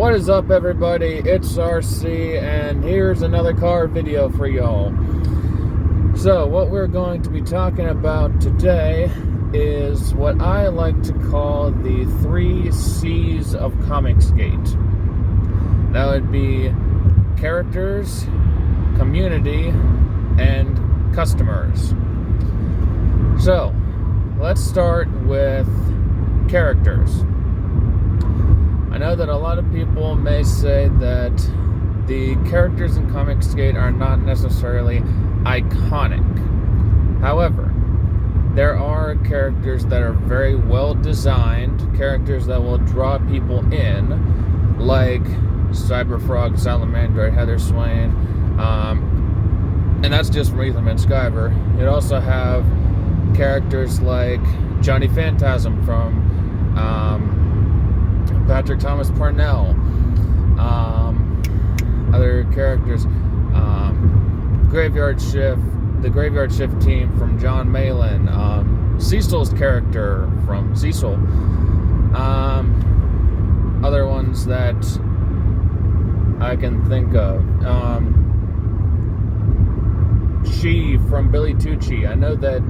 What is up, everybody? It's RC, and here's another car video for y'all. So, what we're going to be talking about today is what I like to call the 3 C's of ComicsGate. That would be characters, community, and customers. So, let's start with characters. I know that a lot of people may say that the characters in ComicsGate are not necessarily iconic. However, there are characters that are very well designed, characters that will draw people in, like Cyberfrog, Salamandroid, Heather Swain, and that's just from Ethan Van Sciver. You'd also have characters like Johnny Phantasm from Patrick Thomas Parnell, other characters, Graveyard Shift, the Graveyard Shift team from John Malin, Cecil's character from Cecil, other ones that I can think of, She from Billy Tucci. I know that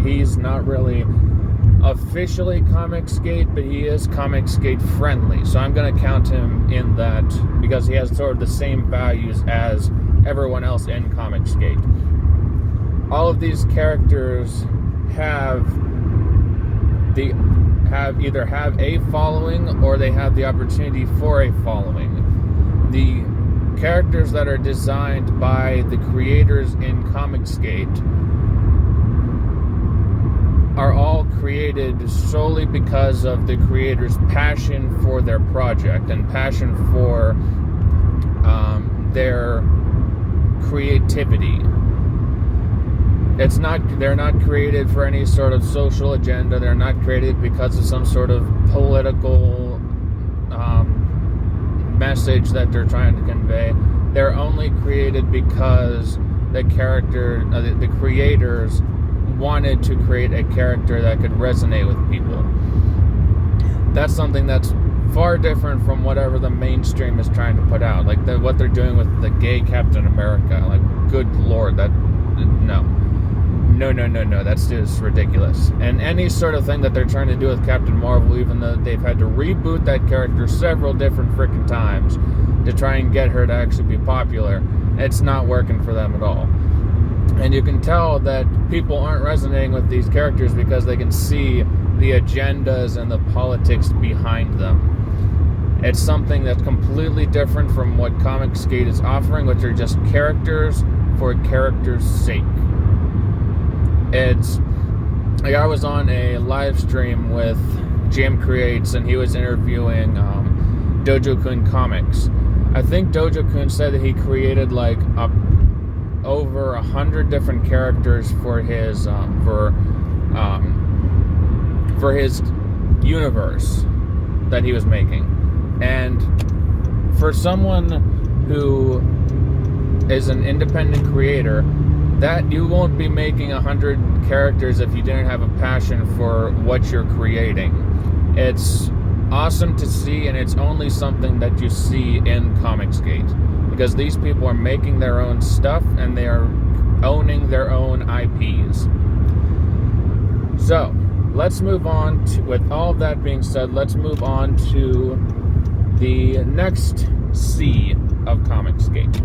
he's not really officially ComicsGate, but he is ComicsGate friendly, so I'm going to count him in that because he has sort of the same values as everyone else in ComicsGate. All of these characters have either have a following or they have the opportunity for a following. The characters that are designed by the creators in ComicsGate are all created solely because of the creators' passion for their project and passion for their creativity. They're not created for any sort of social agenda. They're not created because of some sort of political message that they're trying to convey. They're only created because the creators wanted to create a character that could resonate with people. That's something that's far different from whatever the mainstream is trying to put out. Like what they're doing with the gay Captain America. Like, good lord, no, that's just ridiculous. And any sort of thing that they're trying to do with Captain Marvel, even though they've had to reboot that character several different freaking times to try and get her to actually be popular, it's not working for them at all. And you can tell that people aren't resonating with these characters because they can see the agendas and the politics behind them. It's something that's completely different from what ComicsGate is offering, which are just characters for characters' sake. It's like I was on a live stream with Jim Creates, and he was interviewing Dojo Kun Comics. I think Dojo Kun said that he created like over 100 different characters for his universe that he was making. And for someone who is an independent creator, that you won't be making 100 characters if you didn't have a passion for what you're creating. It's awesome to see, and it's only something that you see in ComicsGate, because these people are making their own stuff and they are owning their own IPs. So, let's move on to, with all of that being said, let's move on to the next C of ComicsGate.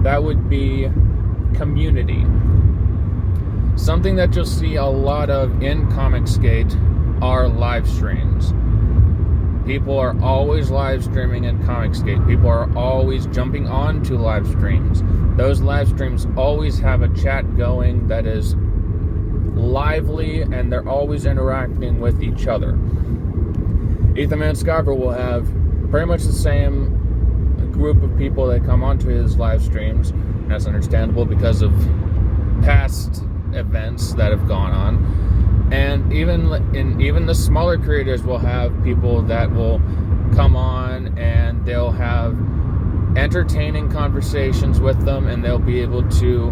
That would be community. Something that you'll see a lot of in ComicsGate are live streams. People are always live streaming in ComicsGate. People are always jumping on to live streams. Those live streams always have a chat going that is lively, and they're always interacting with each other. Ethan Van Sciver will have pretty much the same group of people that come onto his live streams. And that's understandable because of past events that have gone on. And even the smaller creators will have people that will come on, and they'll have entertaining conversations with them, and they'll be able to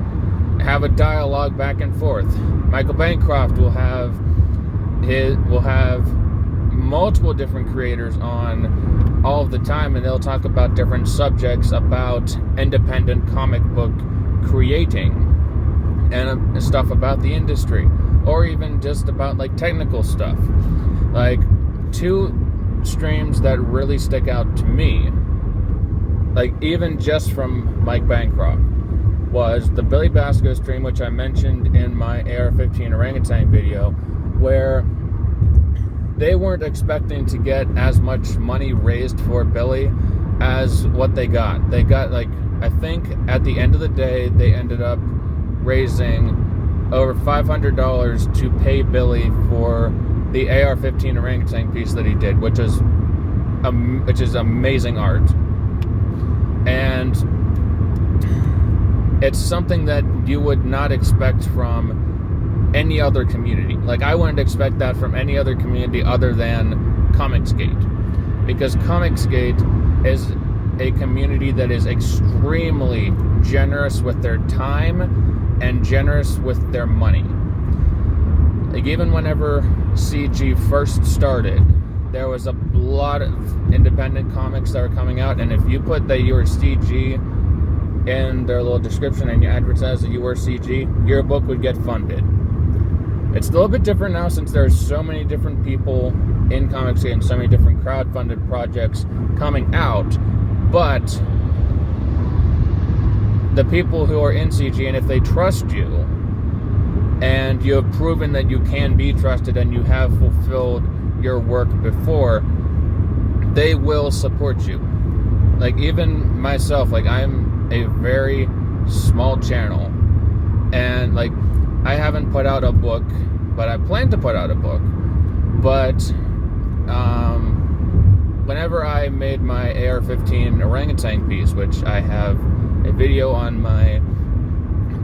have a dialogue back and forth. Michael Bancroft will have multiple different creators on all of the time, and they'll talk about different subjects about independent comic book creating and stuff about the industry, or even just about like technical stuff. Like, two streams that really stick out to me, like even just from Mike Bancroft, was the Billy Basco stream, which I mentioned in my AR-15 orangutan video, where they weren't expecting to get as much money raised for Billy as what they got. They got, like, I think at the end of the day, they ended up raising over $500 to pay Billy for the AR-15 orangutan piece that he did, which is amazing art. And it's something that you would not expect from any other community. Like, I wouldn't expect that from any other community other than ComicsGate, because ComicsGate is a community that is extremely generous with their time and generous with their money. Like, even whenever CG first started, there was a lot of independent comics that were coming out, and if you put that you were CG in their little description and you advertise that you were CG, your book would get funded. It's a little bit different now, since there's so many different people in ComicsGate and so many different crowd-funded projects coming out, but the people who are in CG, and if they trust you, and you have proven that you can be trusted and you have fulfilled your work before, they will support you. Like, even myself, like, I'm a very small channel, and like, I haven't put out a book, but I plan to put out a book. But whenever I made my AR-15 orangutan piece, which I have a video on my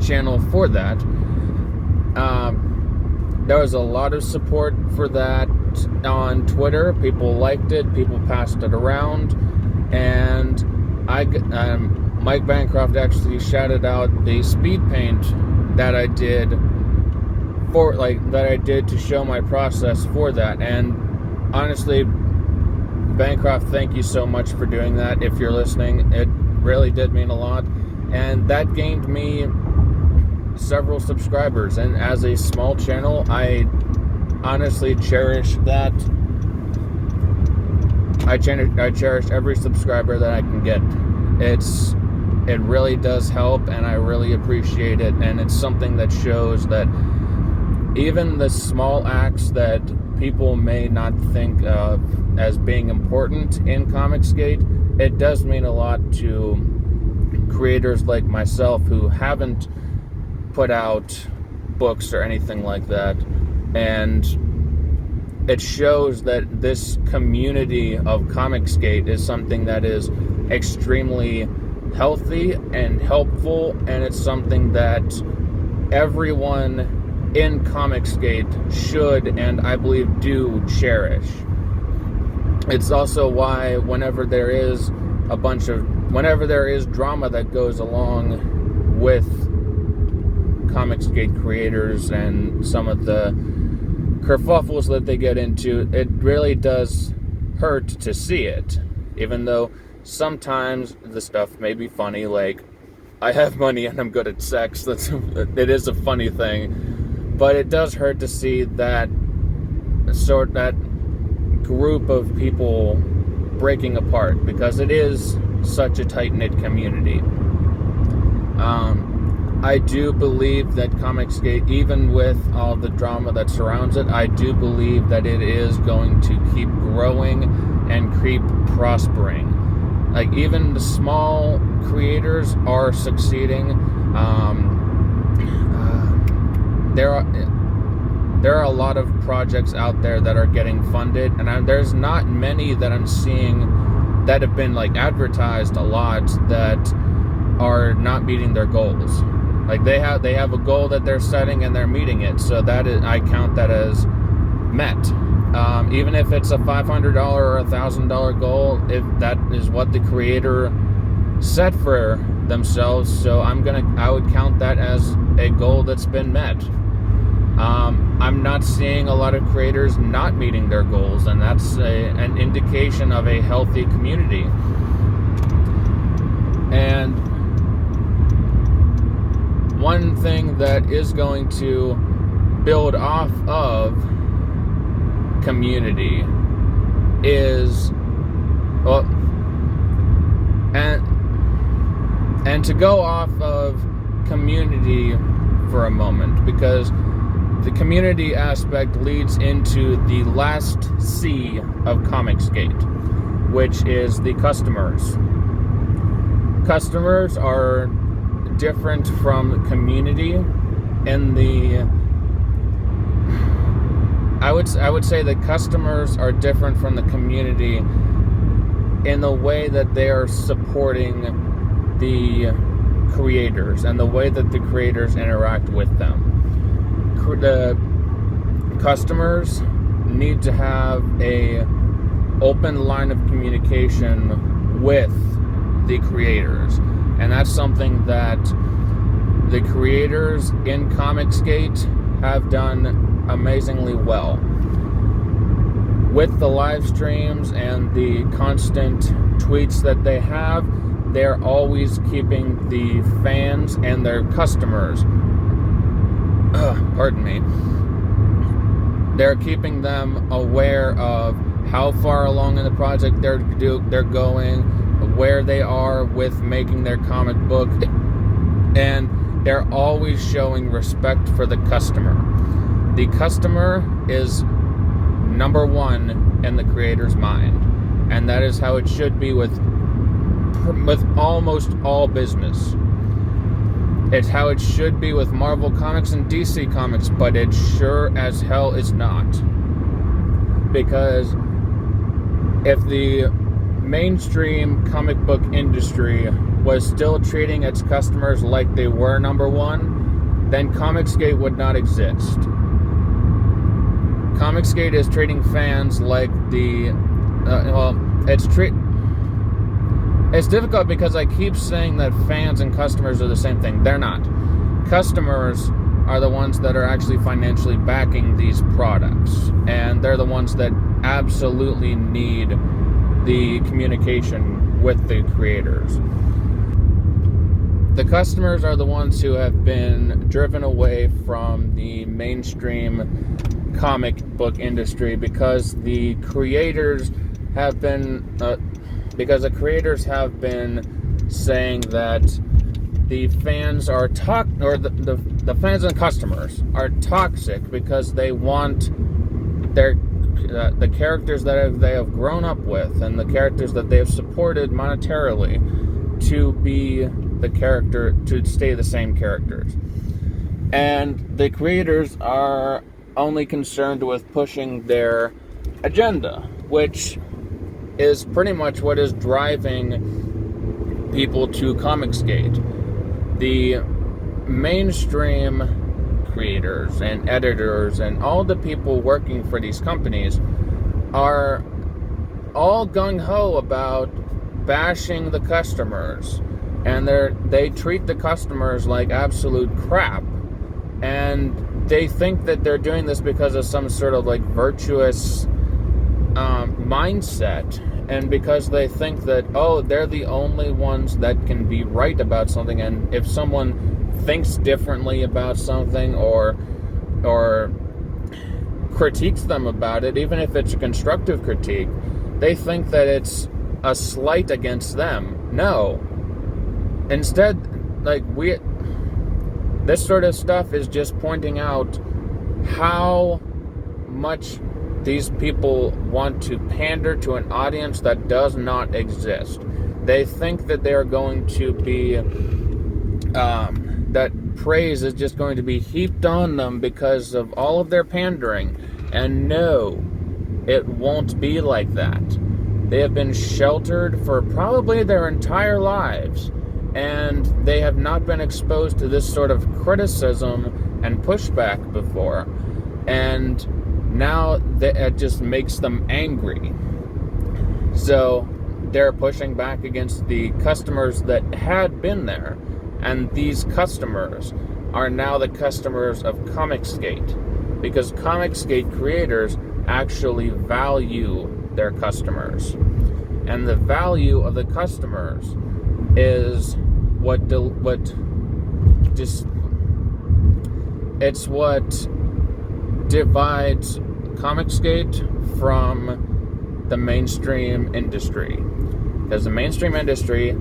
channel for that, there was a lot of support for that on Twitter. People liked it, people passed it around, and Mike Bancroft actually shouted out the speed paint that I did to show my process for that. And honestly, Bancroft, thank you so much for doing that. If you're listening, it really did mean a lot, and that gained me several subscribers. And as a small channel, I honestly cherish that. I cherish every subscriber that I can get. It really does help, and I really appreciate it. And it's something that shows that even the small acts that people may not think of as being important in ComicsGate, it does mean a lot to creators like myself who haven't put out books or anything like that. And it shows that this community of ComicsGate is something that is extremely healthy and helpful, and it's something that everyone in ComicsGate should, and I believe do, cherish. It's also why whenever there is drama that goes along with ComicsGate creators and some of the kerfuffles that they get into, it really does hurt to see it. Even though sometimes the stuff may be funny, like, I have money and I'm good at sex. It is a funny thing, but it does hurt to see that group of people breaking apart, because it is such a tight-knit community. I do believe that ComicsGate, even with all the drama that surrounds it, I do believe that it is going to keep growing and keep prospering. Like, even the small creators are succeeding. There are a lot of projects out there that are getting funded, and there's not many that I'm seeing that have been, like, advertised a lot that are not meeting their goals. Like, they have a goal that they're setting and they're meeting it, so I count that as met. Even if it's a $500 or $1,000 goal, if that is what the creator set for themselves, so I would count that as a goal that's been met. I'm not seeing a lot of creators not meeting their goals, and that's an indication of a healthy community. And one thing that is going to build off of community is, well, and to go off of community for a moment, because the community aspect leads into the last C of ComicsGate, which is the customers. Customers are different from community in the... I would say that customers are different from the community in the way that they are supporting the creators and the way that the creators interact with them. The customers need to have a open line of communication with the creators, and that's something that the creators in ComicsGate have done amazingly well. With the live streams and the constant tweets that they have, they're always keeping the fans and their customers, pardon me, they're keeping them aware of how far along in the project they're going, where they are with making their comic book, and they're always showing respect for the customer. The customer is number one in the creator's mind, and that is how it should be with almost all business. It's how it should be with Marvel Comics and DC Comics, but it sure as hell is not. Because if the mainstream comic book industry was still treating its customers like they were number one, then ComicsGate would not exist. ComicsGate is treating fans like it's difficult because I keep saying that fans and customers are the same thing. They're not. Customers are the ones that are actually financially backing these products, and they're the ones that absolutely need the communication with the creators. The customers are the ones who have been driven away from the mainstream comic book industry because the creators have been saying that the fans are the fans and customers are toxic because they want the characters that they have grown up with and the characters that they have supported monetarily to stay the same characters. And the creators are only concerned with pushing their agenda, which is pretty much what is driving people to ComicsGate. The mainstream creators and editors and all the people working for these companies are all gung-ho about bashing the customers, and they treat the customers like absolute crap, and they think that they're doing this because of some sort of like virtuous mindset, and because they think that, oh, they're the only ones that can be right about something, and if someone thinks differently about something or critiques them about it, even if it's a constructive critique, they think that it's a slight against them. No. Instead, this sort of stuff is just pointing out how much these people want to pander to an audience that does not exist. They think that they are going to be, that praise is just going to be heaped on them because of all of their pandering. And no, it won't be like that. They have been sheltered for probably their entire lives, and they have not been exposed to this sort of criticism and pushback before. And now it just makes them angry. So they're pushing back against the customers that had been there. And these customers are now the customers of ComicsGate, because ComicsGate creators actually value their customers. And the value of the customers is what divides ComicsGate from the mainstream industry. Because the mainstream industry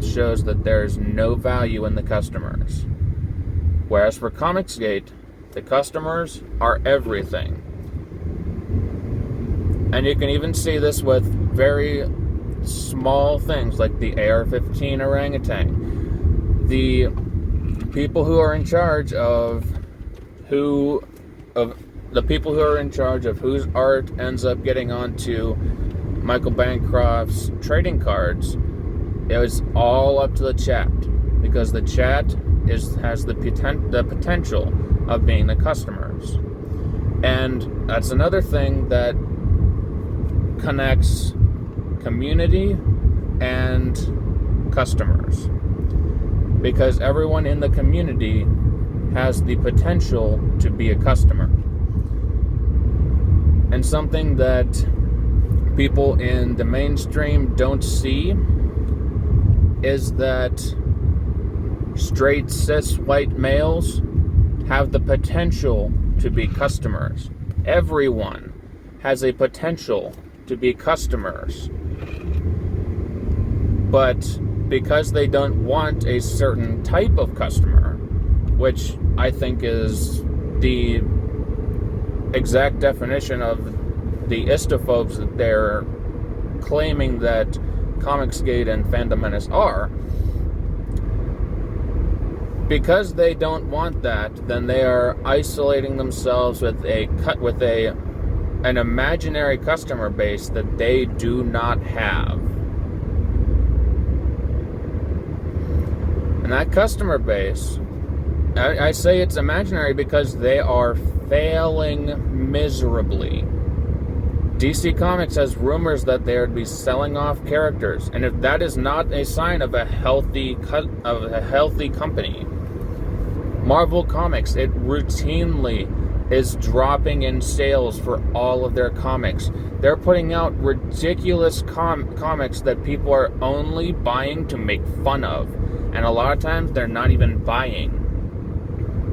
shows that there's no value in the customers. Whereas for ComicsGate, the customers are everything. And you can even see this with very small things like the AR-15 orangutan. The people who are in charge of whose art ends up getting onto Michael Bancroft's trading cards, it was all up to the chat, because the chat has the potential of being the customers. And that's another thing that connects community and customers, because everyone in the community has the potential to be a customer. And something that people in the mainstream don't see is that straight cis white males have the potential to be customers. Everyone has a potential to be customers. But because they don't want a certain type of customer, which I think is the exact definition of the istophobes that they're claiming that ComicsGate and Fandom Menace are, because they don't want that, then they are isolating themselves with an imaginary customer base that they do not have. And that customer base, I say it's imaginary because they are failing miserably. DC Comics has rumors that they would be selling off characters, and if that is not a sign of a healthy company, Marvel Comics, it routinely is dropping in sales for all of their comics. They're putting out ridiculous comics that people are only buying to make fun of, and a lot of times they're not even buying.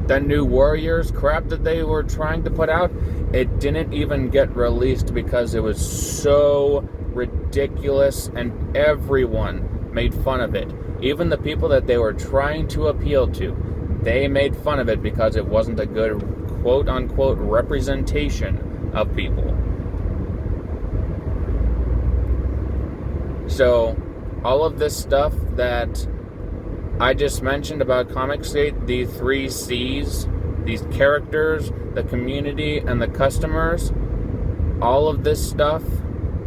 The new Warriors crap that they were trying to put out, it didn't even get released because it was so ridiculous and everyone made fun of it. Even the people that they were trying to appeal to, they made fun of it because it wasn't a good quote-unquote representation of people. So, all of this stuff that I just mentioned about ComicsGate, the 3 C's, these characters, the community, and the customers, all of this stuff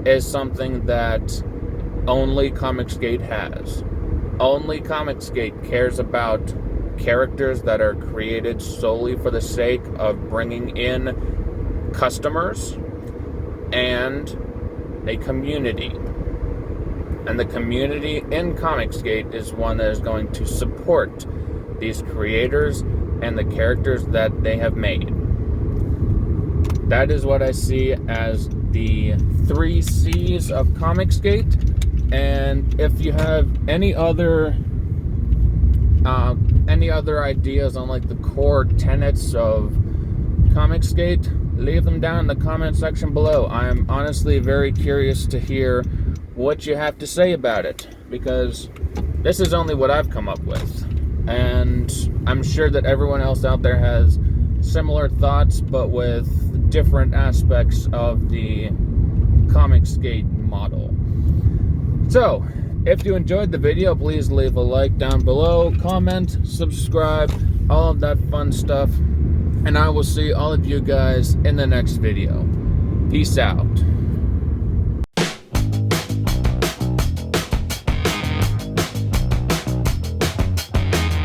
is something that only ComicsGate has. Only ComicsGate cares about characters that are created solely for the sake of bringing in customers and a community. And the community in ComicsGate is one that is going to support these creators and the characters that they have made. That is what I see as the 3 C's of ComicsGate. And if you have any other ideas on like the core tenets of ComicsGate, leave them down in the comment section below. I'm honestly very curious to hear what you have to say about it, because this is only what I've come up with, and I'm sure that everyone else out there has similar thoughts, but with different aspects of the ComicsGate model. So, if you enjoyed the video, please leave a like down below, comment, subscribe, all of that fun stuff, and I will see all of you guys in the next video. Peace out.